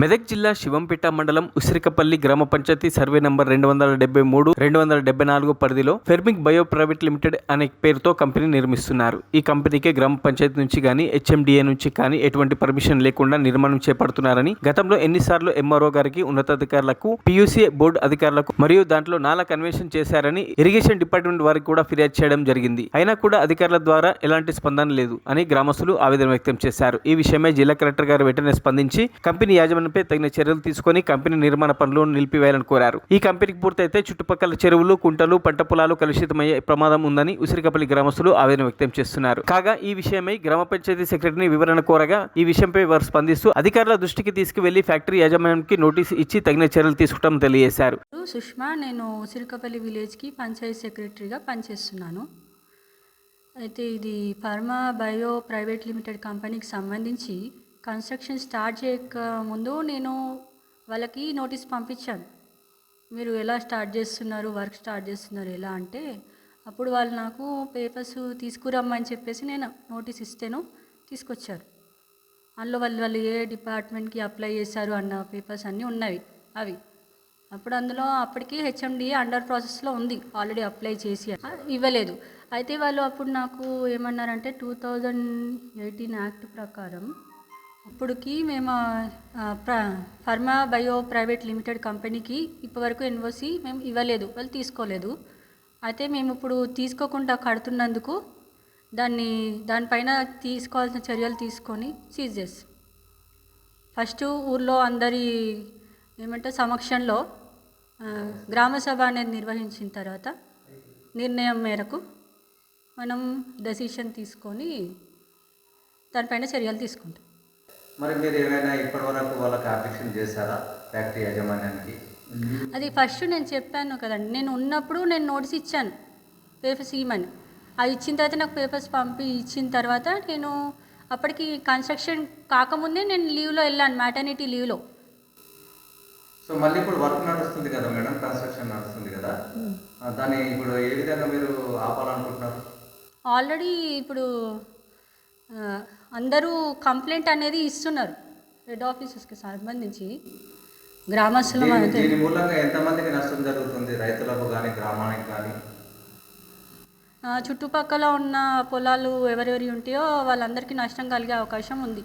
మెదక్ జిల్లా శివంపేట మండలం ఉసిరికపల్లి గ్రామ పంచాయతీ సర్వే నంబర్ 273, 274 పరిధిలో ఫెర్మిక్ బయో ప్రైవేట్ లిమిటెడ్ అనే పేరుతో కంపెనీ నిర్మిస్తున్నారు. ఈ కంపెనీకి గ్రామ పంచాయతీ నుంచి కానీ హెచ్ఎండిఏ నుంచి కానీ ఎటువంటి పర్మిషన్ లేకుండా నిర్మాణం చేపడుతున్నారని గతంలో ఎన్నిసార్లు ఎంఆర్ఓ గారికి, ఉన్నతాధికారులకు, పియూసీ బోర్డు అధికారులకు మరియు దాంట్లో నాలా కన్వెన్షన్ చేశారని ఇరిగేషన్ డిపార్ట్మెంట్ వారికి కూడా ఫిర్యాదు చేయడం జరిగింది. అయినా కూడా అధికారుల ద్వారా ఎలాంటి స్పందన లేదు అని గ్రామస్తులు ఆవేదన వ్యక్తం చేశారు. ఈ విషయమై జిల్లా కలెక్టర్ గారు వెంటనే స్పందించి కంపెనీ యాజమాన్యంపై తగిన చర్యలు తీసుకొని కంపెనీ నిర్మాణ పనులను నిలిపివేయాలని కోరారు. ఈ కంపెనీకి పూర్తయితే చుట్టుపక్కల చెరువులు, కుంటలు, పంట పొలాలు కలుషితమయ్యే ప్రమాదం ఉందని ఉసిరికపల్లి గ్రామస్తులు ఆవేదన వ్యక్తం చేస్తున్నారు. కాగా ఈ విషయమై గ్రామ పంచాయతీ సెక్రటరీని వివరణ కోరగా ఈ విషయంపై వారు స్పందిస్తూ అధికారుల దృష్టికి తీసుకువెళ్లి ఫ్యాక్టరీ యాజమాన్యానికి నోటీసు ఇచ్చి తగిన చర్యలు తీసుకుంటామని తెలియజేశారు. సుష్మా, నేను ఉసిరికపల్లి విలేజ్కి పంచాయతీ సెక్రటరీగా పనిచేస్తున్నాను. అయితే ఇది ఫర్మా బయో ప్రైవేట్ లిమిటెడ్ కంపెనీకి సంబంధించి కన్స్ట్రక్షన్ స్టార్ట్ చేయక ముందు నేను వాళ్ళకి నోటీస్ పంపించాను. మీరు ఎలా స్టార్ట్ చేస్తున్నారు, వర్క్ స్టార్ట్ చేస్తున్నారు ఎలా అంటే, అప్పుడు వాళ్ళు నాకు పేపర్స్ తీసుకురమ్మని చెప్పేసి నేను నోటీస్ ఇస్తేను తీసుకొచ్చారు. అందులో వాళ్ళు ఏ డిపార్ట్మెంట్కి అప్లై చేశారు అన్న పేపర్స్ అన్నీ ఉన్నవి. అందులో అప్పటికి హెచ్ఎండిఏ అండర్ ప్రాసెస్లో ఉంది, ఆల్రెడీ అప్లై చేసి ఇవ్వలేదు. అయితే వాళ్ళు అప్పుడు నాకు ఏమన్నారంటే 2018 యాక్ట్ ప్రకారం అప్పటికి మేము ఫర్మా బయో ప్రైవేట్ లిమిటెడ్ కంపెనీకి ఇప్పటివరకు ఎన్ఓసి మేము ఇవ్వలేదు, వాళ్ళు తీసుకోలేదు. అయితే మేము ఇప్పుడు తీసుకోకుండా కడుతున్నందుకు దానిపైన తీసుకోవాల్సిన చర్యలు తీసుకొని సీజ్ చేస్తాం. ఫస్ట్ ఊర్లో అందరి సమక్షంలో గ్రామసభ అనేది నిర్వహించిన తర్వాత నిర్ణయం మేరకు మనం డెసిషన్ తీసుకొని దానిపైన చర్యలు తీసుకుంటాం. మరి మీరు ఏమైనా ఇప్పటివరకు వాళ్ళకి అబ్జెక్షన్ చేశారా ఫ్యాక్టరీ యాజమాన్యానికి? అది ఫస్ట్ నేను చెప్పాను కదండి, నేను ఉన్నప్పుడు నేను నోటీస్ ఇచ్చాను పేపర్స్ ఇవ్వమని. అది ఇచ్చిన తర్వాత నాకు పేపర్స్ ఇచ్చిన తర్వాత నేను అప్పటికి కన్స్ట్రక్షన్ కాకముందే నేను లీవ్లో వెళ్ళాను, మ్యాటర్నిటీ లీవ్లో. సో మళ్ళీ ఇప్పుడు వర్క్ నడుస్తుంది కదా మేడం, కన్స్ట్రక్షన్ నడుస్తుంది కదా, దాన్ని ఇప్పుడు ఏ విధంగా మీరు ఆపాలనుకుంటున్నారు? ఆల్రెడీ ఇప్పుడు అందరూ కంప్లైంట్ అనేది ఇస్తున్నారు హెడ్ ఆఫీసెస్కి సంబంధించి గ్రామస్తులు. దీని మూలంగా ఎంతమందికి నష్టం జరుగుతుంది, రైతులకు కానీ గ్రామానికి కానీ? చుట్టుపక్కల ఉన్న పొలాలు ఎవరెవరి ఉంటాయో వాళ్ళందరికీ నష్టం కలిగే అవకాశం ఉంది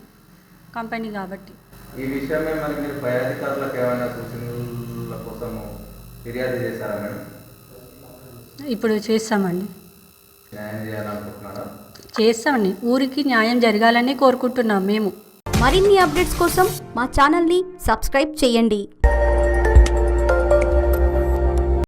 కంపెనీ కాబట్టి. ఈ విషయమే మరి మీరు పై అధికారులకు ఏమైనా సూచనల కోసం ఫిర్యాదు చేశారా మేడం? ఇప్పుడు చేస్తామండి. న్యాయం చేయాలనుకుంటున్నారా? చేస్తామండి, ఊరికి న్యాయం జరగాలని కోరుకుంటున్నాం మేము. మరిన్ని అప్డేట్స్ కోసం మా ఛానల్ని సబ్స్క్రైబ్ చేయండి.